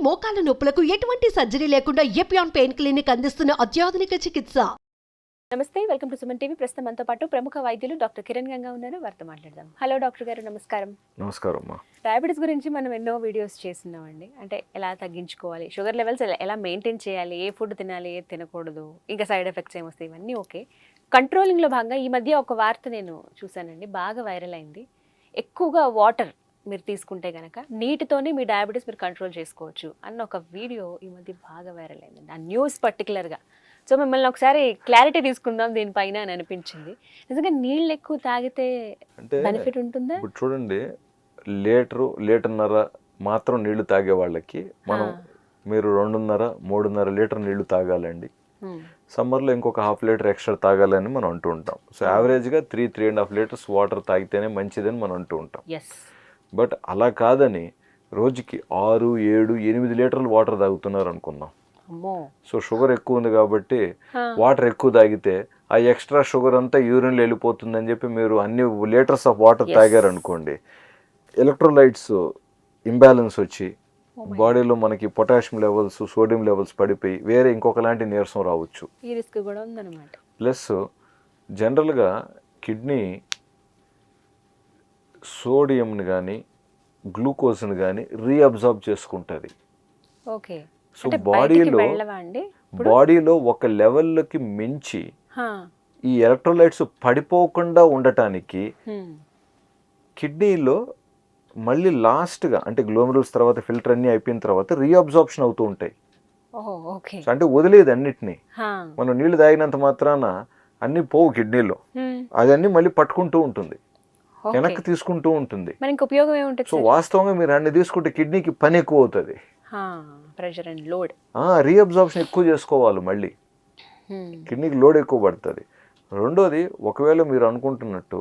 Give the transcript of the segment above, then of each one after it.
మోకాల నొప్పులకు ఎటువంటి సర్జరీ లేకుండా ఎపియాన్ పెయిన్ క్లినిక్ అందిస్తున్న అత్యాధునిక చికిత్స. నమస్తే, వెల్కమ్ టు సుమన్ టీవీ. ప్రస్తుతం మనతో పాటు ప్రముఖ వైద్యులు డాక్టర్ కిరణ్ గంగా ఉన్నారు. వారితో మాట్లాడదాం. హలో డాక్టర్ గారు, నమస్కారం. నమస్కారం అమ్మా. డయాబెటీస్ గురించి మనం ఎన్నో వీడియోస్ చేస్తున్నామండి. అంటే ఎలా తగ్గించుకోవాలి, షుగర్ లెవెల్స్ ఎలా మెయింటైన్ చేయాలి, ఏ ఫుడ్ తినాలి, ఏ తినకూడదు, ఇంకా సైడ్ ఎఫెక్ట్స్ ఏమొస్తాయి, ఇవన్నీ ఓకే. కంట్రోలింగ్లో భాగంగా ఈ మధ్య ఒక వార్త నేను చూశానండి, బాగా వైరల్ అయింది. ఎక్కువగా వాటర్ మీరు తీసుకుంటే కనుక నీటితోనే మీ డయాబెటీస్ మీరు కంట్రోల్ చేసుకోవచ్చు అన్న ఒక వీడియో ఈ మధ్య బాగా వైరల్ అయిందండి, ఆ న్యూస్ పర్టికులర్గా. సో మిమ్మల్ని ఒకసారి క్లారిటీ తీసుకుందాం దీనిపైన అని అనిపించింది. నిజంగా నీళ్ళు ఎక్కువ తాగితే అంటే బెనిఫిట్ ఉంటుందా? ఇప్పుడు చూడండి, లీటర్న్నర మాత్రం నీళ్లు తాగే వాళ్ళకి మీరు 2.5-3.5 లీటర్ నీళ్లు తాగాలండి. సమ్మర్లో ఇంకొక 1/2 లీటర్ ఎక్స్ట్రా తాగాలని మనం అంటూ ఉంటాం. సో యావరేజ్గా 3-3.5 లీటర్స్ వాటర్ తాగితేనే మంచిదని మనం అంటూ ఉంటాం. బట్ అలా కాదని రోజుకి 6-7-8 లీటర్లు వాటర్ తాగుతున్నారు అనుకుందాం. సో షుగర్ ఎక్కువ ఉంది కాబట్టి వాటర్ ఎక్కువ తాగితే ఆ ఎక్స్ట్రా షుగర్ అంతా యూరిన్లో వెళ్ళిపోతుందని చెప్పి మీరు అన్ని లీటర్స్ ఆఫ్ వాటర్ తాగారనుకోండి, ఎలక్ట్రోలైట్స్ ఇంబ్యాలెన్స్ వచ్చి బాడీలో మనకి పొటాషియం లెవెల్స్, సోడియం లెవెల్స్ పడిపోయి వేరే ఇంకొకలాంటి నీరసం రావచ్చు. ఈ రిస్క్ కూడా ఉందన్నమాట. ప్లస్ జనరల్గా కిడ్నీ సోడియంని కానీ గ్లూకోజ్ని కానీ రీఅబ్జార్బ్ చేసుకుంటుంది. ఓకే. సో బాడీలో ఒక లెవెల్కి మించి ఈ ఎలక్ట్రోలైట్స్ పడిపోకుండా ఉండటానికి కిడ్నీలో మళ్ళీ లాస్ట్గా అంటే గ్లోమెరుల్స్ తర్వాత ఫిల్టర్ అన్నీ అయిపోయిన తర్వాత రీఅబ్జార్ప్షన్ అవుతూ ఉంటాయి. అంటే వదిలేదు అన్నిటినీ. మనం నీళ్లు తాగినంత మాత్రాన అన్ని పోవు కిడ్నీలో, అదన్నీ మళ్ళీ పట్టుకుంటూ ఉంటుంది, వెనక్కి తీసుకుంటూ ఉంటుంది. సో వాస్తవంగా మీరు అన్ని తీసుకుంటే కిడ్నీకి పని ఎక్కువ అవుతుంది, ప్రెషర్ అండ్ లోడ్, రీఅబ్జార్ప్షన్ ఎక్కువ చేసుకోవాలి, మళ్ళీ కిడ్నీకి లోడ్ ఎక్కువ పడుతుంది. రెండోది, ఒకవేళ మీరు అనుకుంటున్నట్టు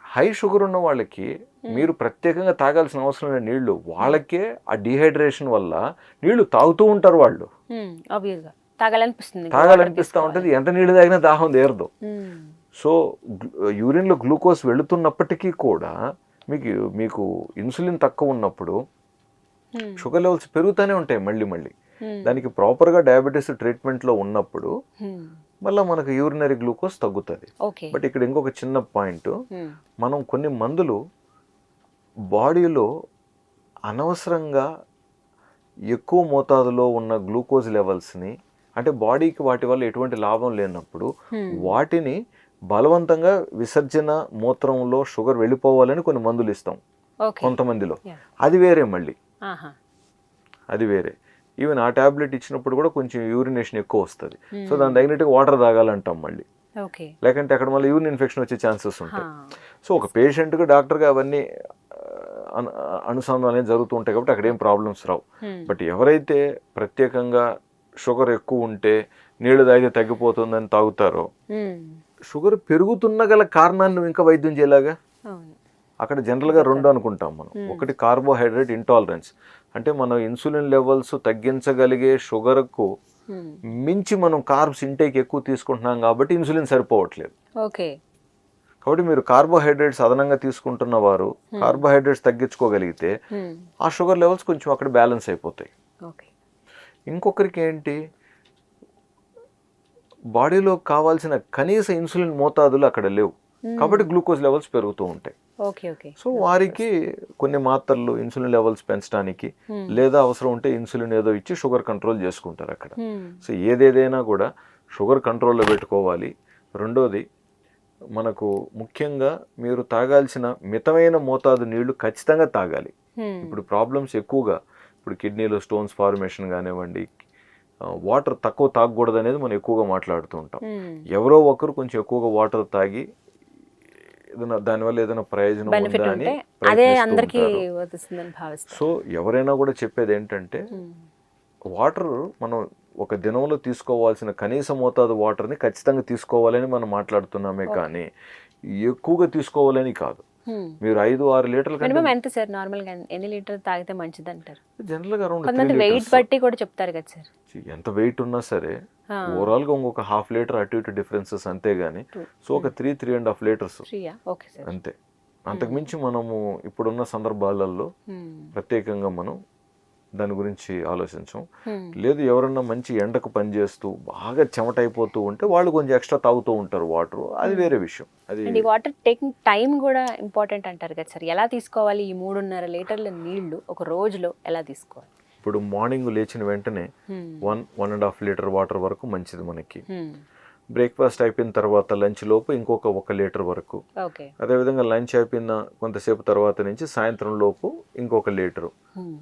హై షుగర్ ఉన్న వాళ్ళకి మీరు ప్రత్యేకంగా తాగాల్సిన అవసరం లేని నీళ్లు, వాళ్ళకే ఆ డిహైడ్రేషన్ వల్ల నీళ్లు తాగుతూ ఉంటారు, వాళ్ళు తాగాలనిపిస్తూ ఉంటుంది. ఎంత నీళ్లు తాగినా దాహం తీరదు. సో యూరిన్లో గ్లూకోజ్ వెళుతున్నప్పటికీ కూడా మీకు ఇన్సులిన్ తక్కువ ఉన్నప్పుడు షుగర్ లెవెల్స్ పెరుగుతూనే ఉంటాయి మళ్ళీ. దానికి ప్రాపర్గా డయాబెటీస్ ట్రీట్మెంట్లో ఉన్నప్పుడు మళ్ళీ మనకు యూరినరీ గ్లూకోజ్ తగ్గుతుంది. బట్ ఇక్కడ ఇంకొక చిన్న పాయింట్, మనం కొన్ని మందులు బాడీలో అనవసరంగా ఎక్కువ మోతాదులో ఉన్న గ్లూకోజ్ లెవెల్స్ని, అంటే బాడీకి వాటి వల్ల ఎటువంటి లాభం లేనప్పుడు వాటిని బలవంతంగా విసర్జన మూత్రంలో షుగర్ వెళ్ళిపోవాలని కొన్ని మందులు ఇస్తాం కొంతమందిలో. అది వేరే, మళ్ళీ అది వేరే. ఈవెన్ ఆ ట్యాబ్లెట్ ఇచ్చినప్పుడు కూడా కొంచెం యూరినేషన్ ఎక్కువ వస్తుంది. సో దాని తగినట్టుగా వాటర్ తాగాలంటాం మళ్ళీ, లేకంటే అక్కడ మళ్ళీ యూరిన్ ఇన్ఫెక్షన్ వచ్చే ఛాన్సెస్ ఉంటాయి. సో ఒక పేషెంట్గా డాక్టర్గా అవన్నీ అనుసంధానం జరుగుతూ ఉంటాయి కాబట్టి అక్కడ ఏం ప్రాబ్లమ్స్ రావు. బట్ ఎవరైతే ప్రత్యేకంగా షుగర్ ఎక్కువ ఉంటే నీళ్లు తాగితే తగ్గిపోతుందని తాగుతారో, షుగర్ పెరుగుతున్న గల కారణాన్ని నువ్వు ఇంకా వైద్యం చేయలాగా. అక్కడ జనరల్గా 2 అనుకుంటాం మనం. ఒకటి కార్బోహైడ్రేట్ ఇంటాలరెన్స్, అంటే మనం ఇన్సులిన్ లెవెల్స్ తగ్గించగలిగే షుగర్కు మించి మనం కార్బ్స్ ఇంటేక్ ఎక్కువ తీసుకుంటున్నాం కాబట్టి ఇన్సులిన్ సరిపోవట్లేదు. కాబట్టి మీరు కార్బోహైడ్రేట్స్ అదనంగా తీసుకుంటున్న వారు కార్బోహైడ్రేట్స్ తగ్గించుకోగలిగితే ఆ షుగర్ లెవెల్స్ కొంచెం అక్కడ బ్యాలెన్స్ అయిపోతాయి. ఇంకొకరికి ఏంటి, బాడీలో కావాల్సిన కనీస ఇన్సులిన్ మోతాదులు అక్కడ లేవు కాబట్టి గ్లూకోజ్ లెవెల్స్ పెరుగుతూ ఉంటాయి. సో వారికి కొన్ని మాత్రలు ఇన్సులిన్ లెవెల్స్ పెంచడానికి, లేదా అవసరం ఉంటే ఇన్సులిన్ ఏదో ఇచ్చి షుగర్ కంట్రోల్ చేసుకుంటారు అక్కడ. సో ఏదేదైనా కూడా షుగర్ కంట్రోల్లో పెట్టుకోవాలి. రెండోది, మనకు ముఖ్యంగా మీరు తాగాల్సిన మితమైన మోతాదు నీళ్లు ఖచ్చితంగా తాగాలి. ఇప్పుడు ప్రాబ్లమ్స్ ఎక్కువగా, ఇప్పుడు కిడ్నీలో స్టోన్స్ ఫార్మేషన్ కానివ్వండి, వాటర్ తక్కువ తాగకూడదు అనేది మనం ఎక్కువగా మాట్లాడుతూ ఉంటాం. ఎవరో ఒకరు కొంచెం ఎక్కువగా వాటర్ తాగి దానివల్ల ఏదైనా ప్రయోజనం ఉందా అని సో ఎవరైనా కూడా చెప్పేది ఏంటంటే, వాటర్ మనం ఒక దినంలో తీసుకోవాల్సిన కనీస మోతాదు వాటర్ని ఖచ్చితంగా తీసుకోవాలని మనం మాట్లాడుతున్నామే కానీ ఎక్కువగా తీసుకోవాలని కాదు. మీరు 5-6 లీటర్లు మినిమం ఎంత సార్? నార్మల్ గా ఎన్ని లీటర్ తాగితే మంచిది అంటారు? జనరల్ గా అరౌండ్ కొంతమంది వెయిట్ బట్టి కూడా చెప్తారు కదా సార్. ఎంత వెయిట్ ఉన్నా సరే ఓవరాల్ గా ఇంకొక 1/2 లీటర్ అటు ఇటు డిఫరెన్సెస్ అంతే గానీ, సో ఒక 3-3.5 లీటర్స్ అంతే. అంతకుమించి మనము ఇప్పుడున్న సందర్భాలలో ప్రత్యేకంగా మనం దాని గురించి ఆలోచించం. లేదు ఎవరన్నా మంచి ఎండకు పనిచేస్తూ బాగా చెమట అయిపోతూ ఉంటే వాళ్ళు కొంచెం ఎక్స్ట్రా తాగుతూ ఉంటారు వాటర్, అది వేరే విషయం. అది అండ్ ఈ వాటర్ టేకింగ్ టైం కూడా ఇంపార్టెంట్ అంటారు కదా సార్, ఎలా తీసుకోవాలి ఈ 3.5 లీటర్ల నీళ్లు ఒక రోజులో ఎలా తీసుకోవాలి? ఇప్పుడు మార్నింగ్ లేచిన వెంటనే 1.5 లీటర్ వాటర్ వరకు మంచిది మనకి. బ్రేక్ఫాస్ట్ అయిపోయిన తర్వాత లంచ్ లోపు ఇంకొక 1 లీటర్ వరకు. ఓకే. అదేవిధంగా లంచ్ అయిపోయిన కొంతసేపు తర్వాత నుంచి సాయంత్రం లోపు ఇంకొక లీటరు.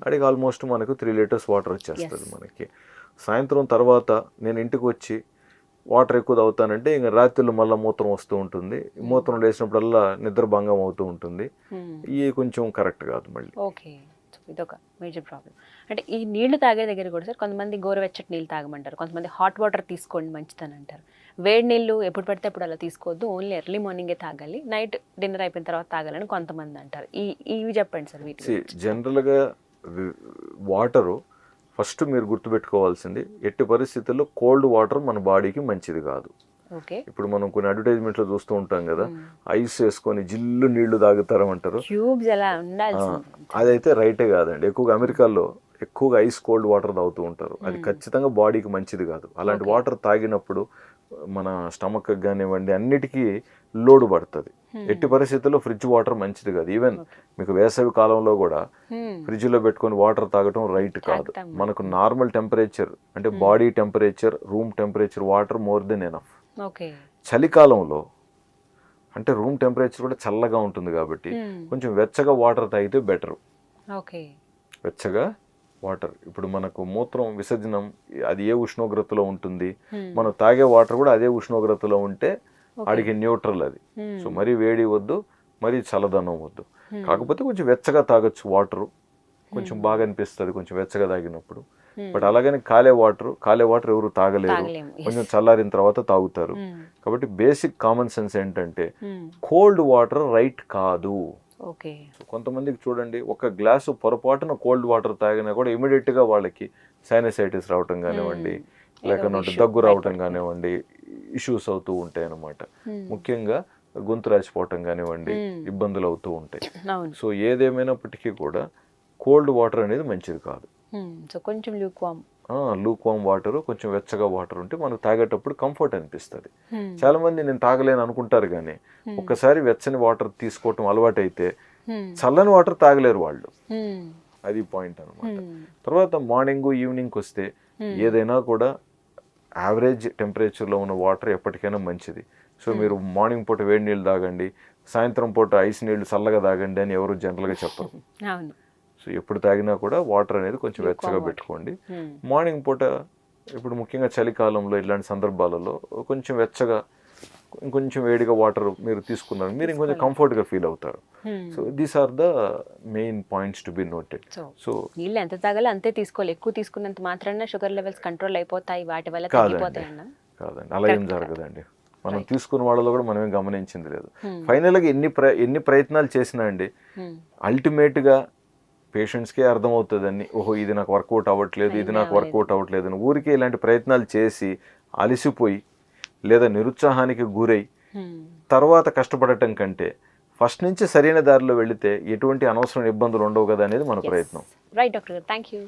అడిగి ఆల్మోస్ట్ మనకు 3 లీటర్స్ వాటర్ వచ్చేస్తుంది మనకి. సాయంత్రం తర్వాత నేను ఇంటికి వచ్చి వాటర్ ఎక్కువ తాగుతానంటే ఇంకా రాత్రిలో మళ్ళీ మూత్రం వస్తూ ఉంటుంది. మూత్రం లేచినప్పుడల్లా నిద్రభంగం అవుతూ ఉంటుంది. ఇవి కొంచెం కరెక్ట్ కాదు మళ్ళీ. ఓకే, ఇదొక మేజర్ ప్రాబ్లం. అంటే ఈ నీళ్లు తాగే దగ్గర కూడా సార్ కొంతమంది గోరువెచ్చటి నీళ్ళు తాగమంటారు, కొంతమంది హాట్ వాటర్ తీసుకోండి మంచిదని అంటారు. వేడి నీళ్ళు ఎప్పుడు పడితే అప్పుడు అలా తీసుకోవద్దు, ఓన్లీ ఎర్లీ మార్నింగే తాగాలి, నైట్ డిన్నర్ అయిపోయిన తర్వాత తాగాలని కొంతమంది అంటారు. ఇవి చెప్పండి సార్ వీటి. జనరల్గా వాటరు ఫస్ట్ మీరు గుర్తుపెట్టుకోవాల్సింది, ఎట్టి పరిస్థితుల్లో కోల్డ్ వాటర్ మన బాడీకి మంచిది కాదు. ఓకే. ఇప్పుడు మనం కొన్ని అడ్వర్టైజ్మెంట్లో చూస్తూ ఉంటాం కదా, ఐస్ వేసుకొని జిల్లు నీళ్లు తాగుతారంటారు. ట్యూబ్స్ ఎలా ఉండాలి? అదైతే రైటే కాదండి. ఎక్కువగా అమెరికాలో ఎక్కువగా ఐస్ కోల్డ్ వాటర్ తాగుతూ ఉంటారు. అది ఖచ్చితంగా బాడీకి మంచిది కాదు. అలాంటి వాటర్ తాగినప్పుడు మన స్టమక్ కానివ్వండి అన్నిటికీ లోడ్ పడుతుంది. ఎట్టి పరిస్థితుల్లో ఫ్రిడ్జ్ వాటర్ మంచిది కాదు. ఈవెన్ మీకు వేసవి కాలంలో కూడా ఫ్రిడ్జ్ లో పెట్టుకొని వాటర్ తాగటం రైట్ కాదు. మనకు నార్మల్ టెంపరేచర్ అంటే body temperature, room temperature water more than enough. చలికాలంలో అంటే రూమ్ టెంపరేచర్ కూడా చల్లగా ఉంటుంది కాబట్టి కొంచెం వెచ్చగా వాటర్ తాగితే బెటర్. వెచ్చగా వాటర్, ఇప్పుడు మనకు మూత్రం విసర్జనం అది ఏ ఉష్ణోగ్రతలో ఉంటుంది, మనం తాగే వాటర్ కూడా అదే ఉష్ణోగ్రతలో ఉంటే ఆడికి న్యూట్రల్ అది. సో మరీ వేడి వద్దు, మరీ చల్లదనం వద్దు. కాకపోతే కొంచెం వెచ్చగా తాగొచ్చు వాటరు, కొంచెం బాగా అనిపిస్తుంది కొంచెం వెచ్చగా తాగినప్పుడు. బట్ అలాగని కాలే వాటర్ ఎవరు తాగలేరు, కొంచెం చల్లారిన తర్వాత తాగుతారు. కాబట్టి బేసిక్ కామన్ సెన్స్ ఏంటంటే కోల్డ్ వాటర్ రైట్ కాదు. కొంతమందికి చూడండి, ఒక గ్లాసు పొరపాటున కోల్డ్ వాటర్ తాగినా కూడా ఇమీడియట్ గా వాళ్ళకి సైనసైటిస్ రావటం కానివ్వండి, లేకపోతే దగ్గు రావటం కానివ్వండి, ఇష్యూస్ అవుతూ ఉంటాయి అన్నమాట. ముఖ్యంగా గొంతు రాసిపోవటం కానివ్వండి ఇబ్బందులు అవుతూ ఉంటాయి. సో ఏదేమైనప్పటికీ కూడా కోల్డ్ వాటర్ అనేది మంచిది కాదు. కొంచెం లూక్ వామ్ వాటర్, కొంచెం వెచ్చగా వాటర్ ఉంటే మనకు తాగేటప్పుడు కంఫర్ట్ అనిపిస్తుంది. చాలా మంది నేను తాగలేను అనుకుంటారు, కానీ ఒక్కసారి వెచ్చని వాటర్ తీసుకోవటం అలవాటు అయితే చల్లని వాటర్ తాగలేరు వాళ్ళు. అది పాయింట్ అనమాట. తర్వాత మార్నింగ్ ఈవినింగ్ వస్తే ఏదైనా కూడా యావరేజ్ టెంపరేచర్లో ఉన్న వాటర్ ఎప్పటికైనా మంచిది. సో మీరు మార్నింగ్ పూట వేడి నీళ్ళు తాగండి, సాయంత్రం పూట ఐస్ నీళ్ళు చల్లగా తాగండి అని ఎవరు జనరల్గా చెప్పరు. సో ఎప్పుడు తాగినా కూడా వాటర్ అనేది కొంచెం వెచ్చగా పెట్టుకోండి. మార్నింగ్ పూట ఇప్పుడు ముఖ్యంగా చలికాలంలో ఇలాంటి సందర్భాలలో కొంచెం వెచ్చగా ఇంకొంచెం వేడిగా వాటర్ మీరు తీసుకున్నారు, మీరు ఇంకొంచెం కంఫర్ట్గా ఫీల్ అవుతారు. So these are the main points to be noted. So నీళ్ళు ఎంత తాగాలో అంతే తీసుకోవాలి, ఎక్కువ తీసుకున్నంత మాత్రాన షుగర్ లెవెల్స్ కంట్రోల్ అయిపోతాయి, వాటి వల్ల తగ్గిపోతాయన్నా? కాదండి, అలా ఏం జరగదండి. మనం తీసుకున్న వాళ్ళలో కూడా మనమేం గమనించింది లేదు. ఫైనల్గా ఎన్ని ప్రయత్నాలు చేసినా అండి అల్టిమేట్గా పేషెంట్స్కే అర్థమవుతుందని, ఓహో ఇది నాకు వర్కౌట్ అవ్వట్లేదు, ఇది నాకు వర్కౌట్ అవ్వట్లేదు అని ఊరికే ఇలాంటి ప్రయత్నాలు చేసి అలసిపోయి లేదా నిరుత్సాహానికి గురై తర్వాత కష్టపడటం కంటే ఫస్ట్ నుంచి సరైన దారిలో వెళితే ఎటువంటి అనవసరమైన ఇబ్బందులు ఉండవు కదా అనేది మన ప్రయత్నం. రైట్ డాక్టర్ గారు, థ్యాంక్ యూ.